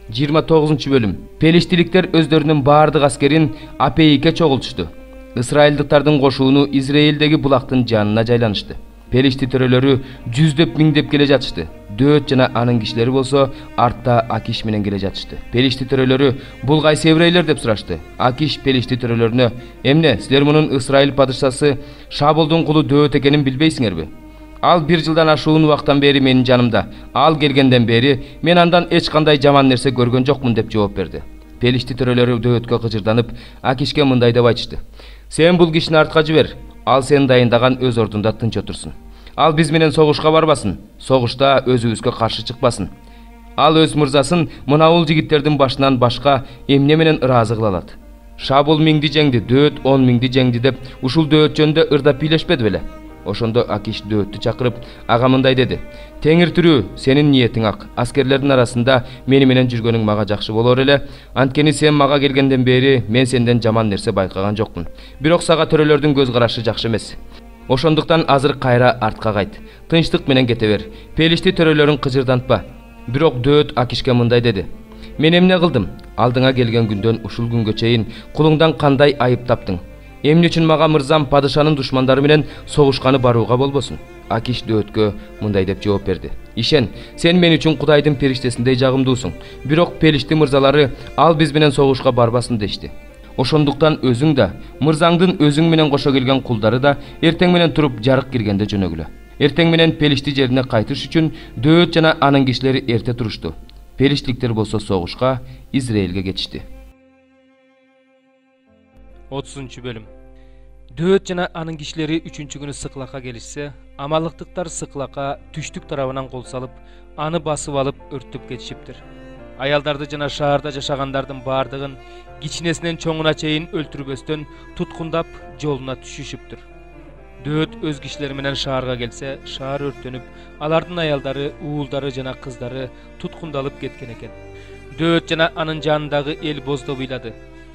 29 bölüm. Peliştиликтер өздөрүнүн баардык аскерин Апейикке чогултушту. Ысрайылдыктардын кошууну Израилдеги булактын жанына жайланышты. Pelişti төрөлөрү жүздөп миңдеп келе жатышты. Дөөт жана анын кишилери болсо артта Акиш менен келе жатышты. Pelişti төрөлөрү бул кайсы еврейлер деп сурашты. Акиш Pelişti төрөлөрүнө: "Эмне, силер мунун Ысрайыл падышасы Шабулдун кулу Дөөт экенин билбейсиңерби? Ал 1 жылдан ашуун убактан бери менин жанымда. Ал келгенден бери мен андан эч кандай жаман нерсе көргөн жокмун" деп жооп берди. Pelişti төрөлөрү Дөөткө кыжырданып, Акишке мындай деп айтышты: "Сен бул кишини артка жибер. Ал сен дайындаган өз ордунда тынч отурсун. Ал биз менен согушка барбасын. Согушта өзүбүзгө каршы чыкпасын. Ал өз мырзасын мына бул жигиттердин башынан башка эмне менен ыраазы кыла алат? Шабул 1000 жеңди, Дөөт 10 000 жеңди деп ушул Дөөт жөнүндө ырдап бийлешпеди беле?" Ошондо Акиш Дөөттү чакырып, ага мындай деди: "Теңир түрүү, сенин ниетиң ак. Аскерлердин арасында мени менен жүргөнүң мага жакшы болор эле. Анткени сен мага келгенден бери мен сенден жаман нерсе байкаган жокмун. Бирок сага төрөлөрдүн көз карашы жакшы эмес. Ошондуктан азыр кайра артка кайт. Тынчтык менен кете бер. Pelişti төрөлөрүн кыжырдантпа." Бирок Дөөт Акишке мындай деди: "Мен эмне кылдым? Алдыңа келген күндөн ушул күнгө чейин кулуңдан кандай айып таптың? Эмне үчүн мага мырзам падышанын душмандары менен согушканы барууга болбосун?" Акиш Дөөткө мындай деп жооп берди: "Ишен, сен мен үчүн Кудайдын периштесиндей жагымдуусуң. Бирок Pelişti мырзалары ал биз менен согушка барбасын дешти. Ошондуктан өзүң да, мырзаңдын өзүң менен кошо келген кулдары да эртең менен туруп жарык киргенде жөнөгүлө." Эртең менен Pelişti жерине кайтыш үчүн Дөөт жана анын кишилери эрте турушту. Peliştиликтер болсо согушка Израилге кетишти. 30 bölüm. Дөөт жана анын кишилери 3-күнү Сыклакка келишсе, амалыктыктар Сыклакка түштүк тарабынан кол салып, аны басып алып өрттөп кетишиптир. Аялдарды жана шаарда жашагандардын баардыгын кичинесинен чоңуна чейин өлтүрбөстөн туткундап жолуна түшүшүптүр. Дөөт өз кишилери менен шаарга келсе, шаар өрттөнүп, алардын аялдары, уулдары жана кыздары туткундалып кеткен экен. Дөөт жана анын жанындагы эл боздоп ыйлады.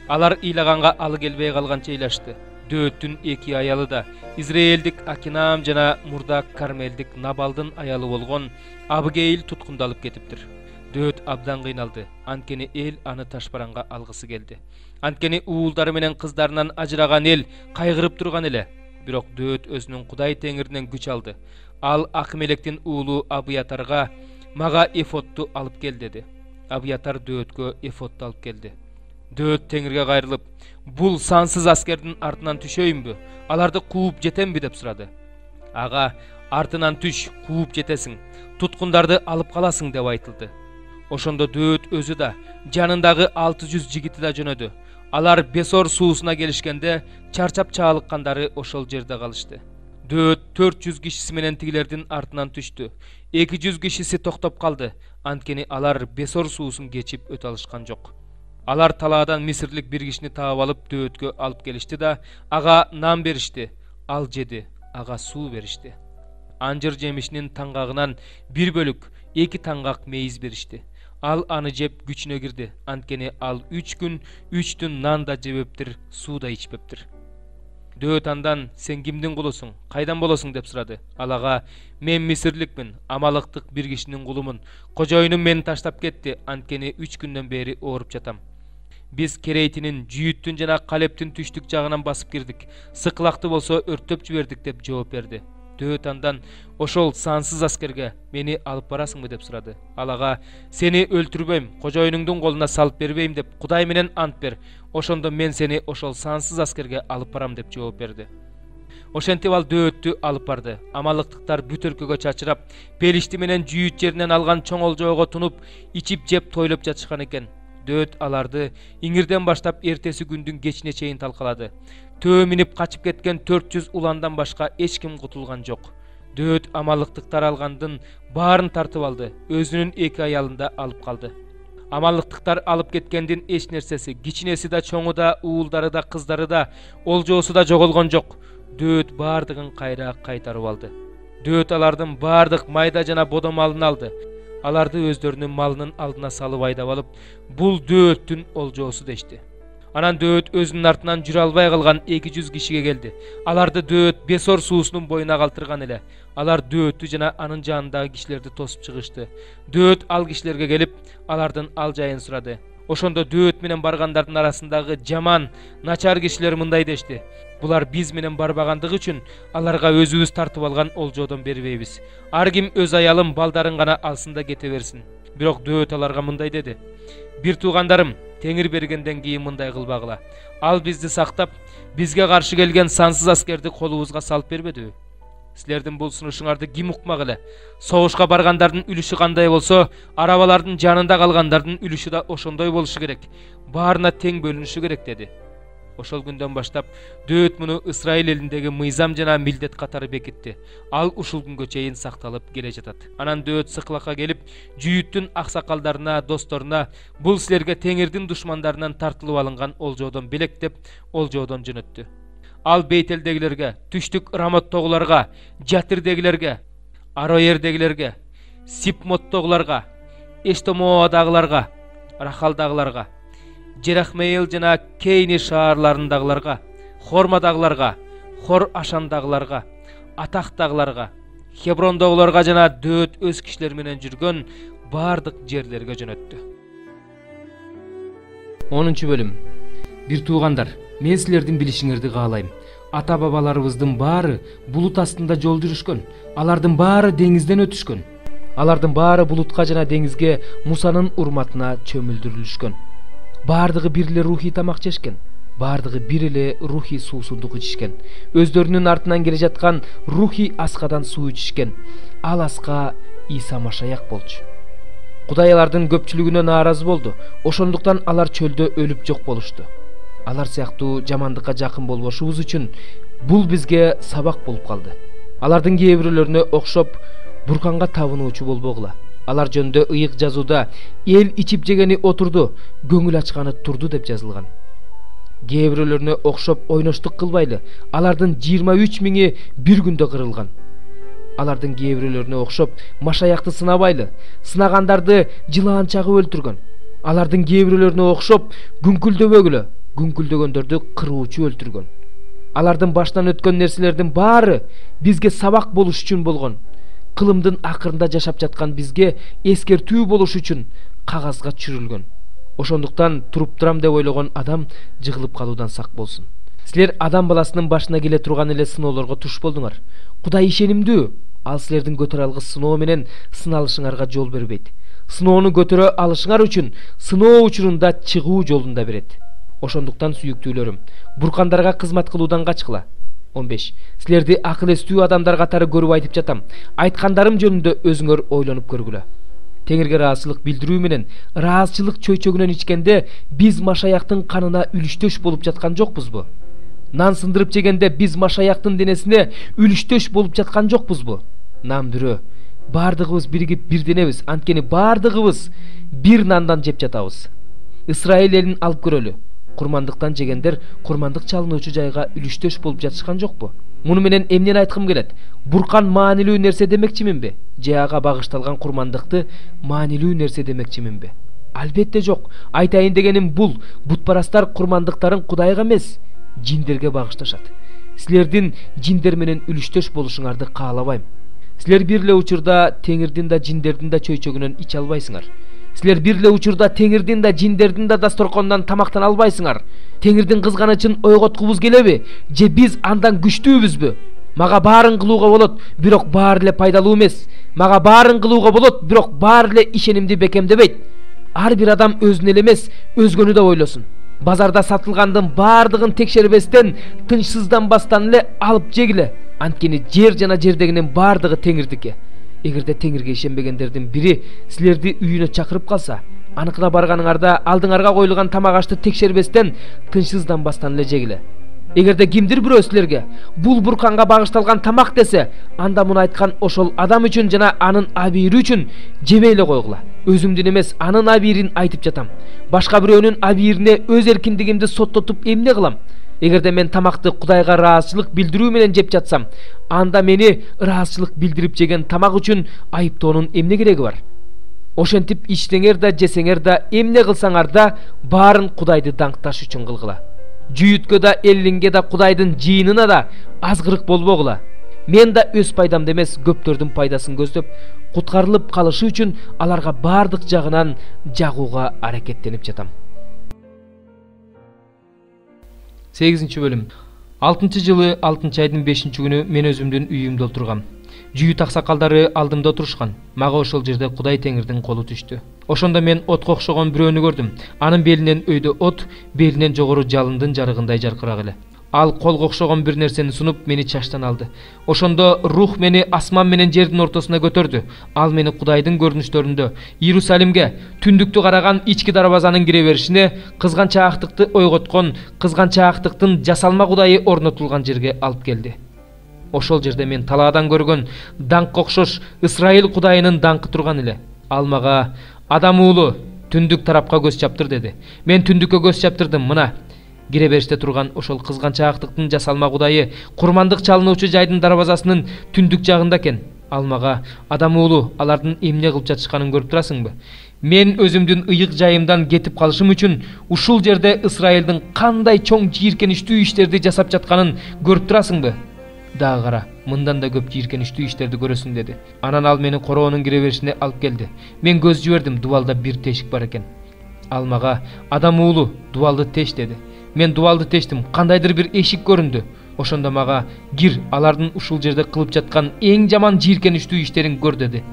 Алар ыйлаганга алы келбей калганча ыйлашты. Дөөттүн 2 аялы да Израилдик Акинам жана мурда Кармелдик Набалдын аялы болгон Абигейл туткундалып кетиптир. Дөөт абдан кыйналды. Анткени эл аны ташбаранга алгысы келди. Анткени уулдары менен кыздарынан ажыраган эл кайгырып турган эле. Бирок Дөөт өзүнүн Кудай Теңиринен күч алды. Ал Акмелектин уулу Абиятарга "Мага эфотту алып кел" деди. Абиятар Дөөткө эфотту алып келди. Дөөт Теңирге кайрылып: "Бул сансыз аскердин артынан түшөйүнбү? Аларды кууп жетемби?" деп сурады. Ага: "Артынан түш, кууп жетесиң. Туткундарды алып каласың" деп айтылды. Ошондо Дөөт өзү да, жанындагы 600 жигити да жөнөдү. Алар Бесор суусуна келишкенде чарчап чаалыккандары ошол жерде калышты. Дөөт 400 кишиси менен тигилердин артынан түштү. 200 кишиси токтоп калды, анткени алар Бесор суусун кечип өтө алышкан жок. Алар талаадан Мисирлик бир кишини таап алып Дөөткө алып келишти да, ага нан беришти. Ал жеди, ага суу беришти. Анжыр жемишинин таңгагынан 1 бөлүк, 2 таңгак мейиз беришти. Ал аны жеп күчүнө кирди, анткени ал 3 күн 3 түн нан да жебептир, суу да ичпептир. Дөөт андан: "Сен кимдин кулусуң? Кайдан болосуң?" деп сурады. Ал ага: "Мен Мисирликмин, амалыктык бир кишинин кулумун. Кожоюнум мени таштап кетти, анткени 3 күндөн бери ооруп жатам. Биз Керейтинин, Жүйүттүн жана Калептин түштүк жагынан басып кирдик. Сыклакты болсо өрттөп жибердик" деп жооп берди. Дөөт андан: "Ошол сансыз аскерге мени алып барасыңбы?" деп сурады. Ал ага: "Сени өлтүрбөйм, кожоюнуңдун колуна салып бербейм деп Кудай менен ант бер. Ошондо мен сени ошол сансыз аскерге алып барам" деп жооп берди. Ошентип ал Дөөттү алып барды. Амалыктыктар бүт өлкөгө чачырап, Pelişti менен Жүйүт жеринен алган чоң олжоого тунуп, ичип жеп тойлоп жатышкан экен. Дөөт аларды иңирден баштап эртеси күндүн кечине чейин талкалады. Төө минип качып кеткен 400 уландан башка эч ким кутулган жок. Дөөт амалыктыктар алгандын баарын тартып алды, өзүнүн 2 аялын да алып калды. Амалыктыктар алып кеткендин эч нерсеси, кичинеси да, чоңу да, уулдары да, кыздары да, олжоосу да жоголгон жок. Дөөт баардыгын кайра кайтарып алды. Дөөт алардын баардык майда жана бодо малын алды. Аларды өздөрүнүн малынын алдына салып айдап алып, "Бул Дөөттүн олжоосу" дешти. Анан Дөөт өзүнүн артынан жүрө албай калган 200 кишиге келди. Аларды Дөөт Бесор суусунун боюна калтырган эле. Алар Дөөттү жана анын жанындагы кишилерди тосуп чыгышты. Дөөт ал кишилерге келип, алардын ал жайын сурады. Ошондо Дөөт менен баргандардын арасындагы жаман, начар кишилер мындай дешти: "Булар биз менен барбагандыгы үчүн аларга өзүбүз тартып алган олжодон бербейбиз. Ар ким өз аялын, балдарын гана алсын да кете берсин." Бирок Дөөт аларга мындай деди: "Бир туугандарым, Теңир бергенден кийин мындай кылбагыла. Ал бизди сактап, бизге каршы келген сансыз аскерди колубузга салып бербедиби? Силердин бул сунушуңарды ким укмак эле? Согушка баргандардын үлүшү кандай болсо, арабалардын жанында калгандардын үлүшү да ошондой болушу керек. Баарына тең бөлүнүшү керек" деди. Ошол күндөн баштап Дөөт муну Исраил элиндеги мыйзам жана милдет катары бекитти. Ал ушул күнгө чейин сакталып келе жатат. Анан Дөөт Сыклакка келип, Жүйүттүн аксакалдарына, досторуна бул силерге Теңирдин душмандарынан тартылып алынган олжодон белек деп олжодон жөнөттү. Ал Бейтелдегилерге, түштүк Рамоттогуларга, Жатирдегилерге, Ароердегилерге, Сипмоттогуларга, Эштомоадагыларга, Рахалдагыларга, Жерахмейл жана Кейни шаарларындагыларга, Хормадагыларга, Хор Ашандагыларга, Атактагыларга, Хеброндогуларга жана Дөөт өз кишилер менен жүргөн бардык жерлерге жөнөттү. 10 бөлүм. Бир туугандар, мен силердин билишиңерди каалайм. Ата бабаларыбыздын баары булут астында жол жүрүшкөн. Алардын баары деңизден өтүшкөн. Алардын баары булутка жана деңизге Мусанын урматына чөмүлдүрүлүшкөн. Бардыгы бир эле рухий тамак жешкен. Бардыгы бир эле рухий суусундук ичишкен. Өздөрүнүн артынан келе жаткан рухий аскадан суу ичишкен. Ал аска Иса Машаяк болчу. Кудай алардын көпчүлүгүнө нааразы болду. Ошондуктан алар чөлдө өлүп жок болушту. Алар сыяктуу жамандыкка жакын болбошубуз үчүн бул бизге сабак болуп калды. Алардын кээ бирөөлөрүнө окшоп бурканга табынуучу болбогула. Алар жөнүндө ыйык жазууда эл ичип жегени отурду, көңүл ачканы турду деп жазылган. Кээ бирөөлөрүнө окшоп ойноштук кылбайлы. Алардын 23 миңи бир күндө кырылган. Алардын кээ бирөөлөрүнө окшоп Машаякты сынабайлы. Сынагандарды жылаан чагып өлтүргөн. Алардын кээ бирөөлөрүнө окшоп күңкүлдөбөгүлө, күңкүлдөгөндөрдү кыруучу өлтүргөн. Алардын башынан өткөн нерселердин баары бизге сабак болуш үчүн болгон. Кылымдын акырында жашап жаткан бизге эскертүү болуш үчүн кагазга түшүрүлгөн. Ошондуктан туруп турам деп ойлогон адам жыгылып калуудан сак болсун. Силер адам баласынын башына келе турган эле сыноолорго туш болдуңар. Кудай ишенимдүү. Ал силердин көтөрө алгыс сыноо менен сыналышыңарга жол бербейт. Сыноону көтөрө алышыңар үчүн сыноо учурунда чыгуу жолун да берет. Ошондуктан сүйүктүүлөрүм, буркандарга кызмат кылуудан качкыла. 15. Силерди акыл эстүү адамдар катары көрүп айтып жатам. Айткандарым жөнүндө өзүңөр ойлонуп көргүлө. Теңирге ыраазычылык билдирүү менен ыраазычылык чөйчөгүнөн ичкенде биз Машаяктын канына үлүштөш болуп жаткан жокпузбу? Нан сындырып жегенде биз Машаяктын денесине үлүштөш болуп жаткан жокпузбу? Намдүрө, бардыгыбыз биригип бир денебиз, анткени бардыгыбыз бир нандан жеп жатабыз. Исраил элин алып көрөлү. Курмандыктан жегендер курмандык чалынуучу жайга үлүштөш болуп жатышкан жокпу? Муну менен эмнени айткым келет? Буркан маанилүү нерсе демекчиминби? Же ага багышталган курмандыкты маанилүү нерсе демекчиминби? Албетте жок. Айтайын дегеним бул: бутпарастар курмандыктарын Кудайга эмес, жиндерге багышташат. Силердин жиндер менен үлүштөш болушуңарды каалабайм. Силер бир эле учурда Теңирдин да жиндердин да чөйчөгүнөн ич албайсыңар. Силер бир эле учурда Теңирдин да жиндердин да дасторконунан тамактана албайсыңар. Теңирдин кызганычын ойготкубуз келеби? Же биз андан күчтүүбүзбү? Мага баарын кылууга болот, бирок баары эле пайдалуу эмес. Мага баарын кылууга болот, бирок баары эле ишенимди бекемдебейт. Ар бир адам өзүн эле эмес, өзгөнү да ойлосун. Базарда сатылгандын баардыгын текшербестен, тынчсызданбастан эле алып жегиле. Анткени жер жана жердегинин баардыгы Теңирдики. Эгерде Теңирге ишенбегендердин бири силерди үйүнө чакырып калса, аныкына барганыңарда алдыңарга коюлган тамак ашты текшербестен, тынчсызданбастан эле жегиле. Эгерде кимдир бирөө силерге бул бурканга багышталган тамак десе, анда муну айткан ошол адам үчүн жана анын абийири үчүн жебей эле койгула. Өзүмдүн эмес, анын абийирин айтып жатам. Башка бирөөнүн абийирине өз эркиндигимди соттотуп эмне кылам? Эгерде мен тамакты Кудайга ыраазычылык билдирүү менен жеп жатсам, анда мени ыраазычылык билдирип жеген тамак үчүн айыптоонун эмне кереги бар? Ошентип ичсеңер да, жесеңер да, эмне кылсаңар да, баарын Кудайды даңкташ үчүн кылгыла. Жүйүткө да, эллинге да, Кудайдын жыйынына да азгырык болбогула. Мен да өз пайдамды эмес, көптөрдүн пайдасын көздөп, куткарылып калышы үчүн аларга бардык жагынан жагууга аракеттенип жатам. 8-бөлүм. 6-жылы 6-айдын 5-күнү мен өзүмдүн үйүмдө отургам. Жүйүт аксакалдары алдымда отурушкан. Мага ошол жерде Кудай Теңирдин колу түштү. Ошондо мен отко окшогон бирөөнү көрдүм. Анын белинен өйдө от, белинен жогору жалындын жарыгындай жаркырак эле. Ал колго окшогон бир нерсени сунуп мени чачтан алды. Ошондо рух мени асман менен жердин ортосуна көтөрдү. Ал мени Кудайдын көрүнүштөрүндө Иерусалимге, түндүктү караган ички дарбазанын кире беришине, кызганчаактыкты ойготкон, кызганчаактыктын жасалма Кудайы орнотулган жерге алып келди. Ошол жерде мен талаадан көргөн даңкка окшош Исраил Кудайынын даңкы турган эле. Ал мага: "Адам уулу, түндүк тарапка көз чаптыр" деди. Мен түндүккө көз чаптырдым. Мына кире бериште турган ошол кызганчаактыктын жасалма Кудайы курмандык чалынуучу жайдын дарбазасынын түндүк жагында экен. Ал мага: "Адам уулу, алардын эмне кылып жатышканын көрүп турасыңбы? Мен өзүмдүн ыйык жайымдан кетип калышым үчүн ушул жерде Исраилдин кандай чоң жийиркеничтүү иштерди жасап жатканын көрүп турасыңбы? Дагы кара, мындан да көп жийиркеничтүү иштерди көрөсүң" деди. Анан ал мени короонун кире беришине алып келди. Мен көз жибердим, дубалда бир тешик бар экен. Ал мага: "Адам уулу, дубалды теш" деди. Мен дубалды тештим, кандайдыр бир эшик көрүндү. Ошондо мага: "Кир, алардын ушул жерде кылып жаткан эң жаман жийиркеничтүү иштерин көр" деди.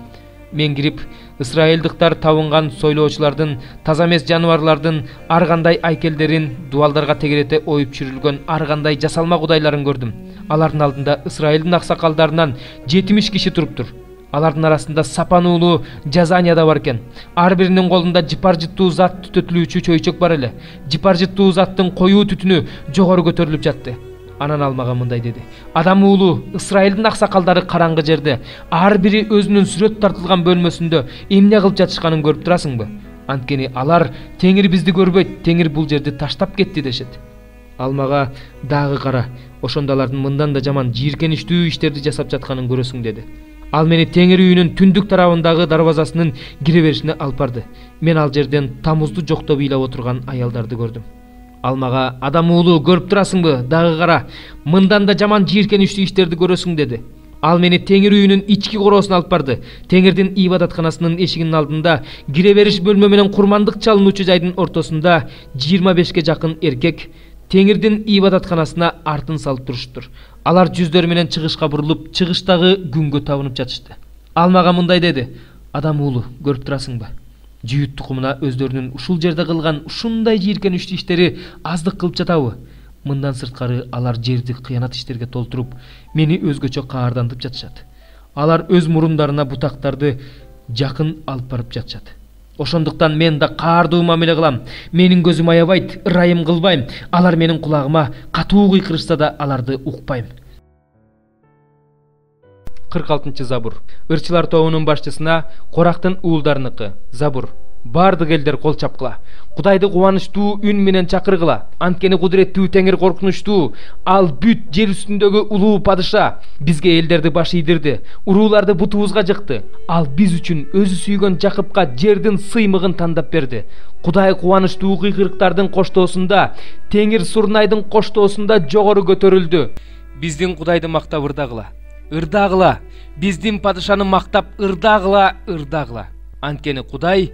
Мен кирип, Исраилдыктар табынган сойлоочулардын, таза эмес жаныбарлардын ар кандай айкелдерин, дубалдарга тегерете оюп чүрүлгөн ар кандай жасалма Кудайларын көрдүм. Алардын алдында Исраилдин аксакалдарынан 70 киши туруптур. Алардын арасында Сапан уулу Жазания да бар экен. Ар биринин колунда жыпар жыттуу зат түтөтүлүүчү чөйчөк бар эле. Жыпар жыттуу заттын коюу түтүнү жогору көтөрүлүп жатты. Анан ал мага мындай деди: "Адам уулу, Исраилдин аксакалдары караңгы жерде, ар бири өзүнүн сүрөт тартылган бөлмөсүндө эмне кылып жатышканын көрүп турасыңбы? Анткени алар Теңир бизди көрбөйт, Теңир бул жерди таштап кетти" дешет. Ал мага: "Дагы кара, ошондо алардын мындан да жаман жийиркеничтүү иштерди жасап жатканын көрөсүң" деди. Ал мени Теңир үйүнүн түндүк тарабындагы дарбазасынын кире беришине алып барды. Мен ал жерден тамузду жоктоп ыйлап отурган аялдарды көрдүм. Ал мага: "Адам уулу, көрүп турасыңбы? Дагы кара, мындан да жаман жийиркеничтүү иштерди көрөсүң" деди. Ал мени Теңир үйүнүн ички короосуна алып барды. Теңирдин ибадатканасынын эшигинин алдында, кире бериш бөлмө менен курмандык чалынуучу жайдын ортосунда 25ке жакын эркек Теңирдин ибадатканасына артын салып туруштур. Алар жүздөрү менен чыгышка бурулуп, чыгыштагы күнгө табынып жатышты. Ал мага мындай деди: "Адам уулу, көрүп турасыңбы? Жүйүт тукумуна өздөрүнүн ушул жерде кылган ушундай жийиркеничтүү иштери аздык кылып жатабы? Мындан сырткары алар жерди кыянат иштерге толтуруп, мени өзгөчө каардантып жатышат. Алар өз мурундарына бутактарды жакын алып барып жатышат. Ошондуктан мен да каардуу мамиле кылам. Менин көзүм аябайт, ырайым кылбайм. Алар менин кулагыма катуу кыйкырышса да аларды укпайм." 46-забур. Ырчылар тобунун башчысына Корактын уулдарыныкы. Забур. Бардык элдер кол чапкыла. Кудайды кубанычтуу үн менен чакыргыла. Анткени кудуреттүү Теңир коркунучтуу. Ал бүт жер үстүндөгү улуу падыша. Бизге элдерди баш ийдирди. Урууларды бутубузга жыкты. Ал биз үчүн өзү сүйгөн Жакыпка жердин сыймыгын тандап берди. Кудай кубанычтуу кыйкырыктардын коштоосунда, Теңир Сурнайдын коштоосунда жогору көтөрүлдү. Биздин Кудайды мактап ырдагыла. Ырдагыла. Биздин падышаны мактап ырдагыла, ырдагыла. Анткени Кудай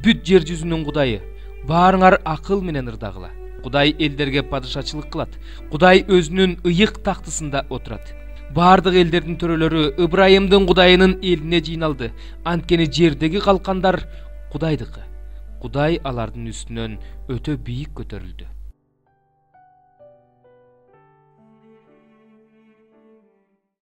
бүт жер жүзүнүн Кудайы. Баарыңар акыл менен ырдагыла. Кудай элдерге падышачылык кылат. Кудай өзүнүн ыйык тактысында отурат. Бардык элдердин төрөлөрү Ыбрайымдын Кудайынын элине жыйналды. Анткени жердеги калкандар Кудайдыкы. Кудай алардын үстүнөн өтө бийик көтөрүлдү.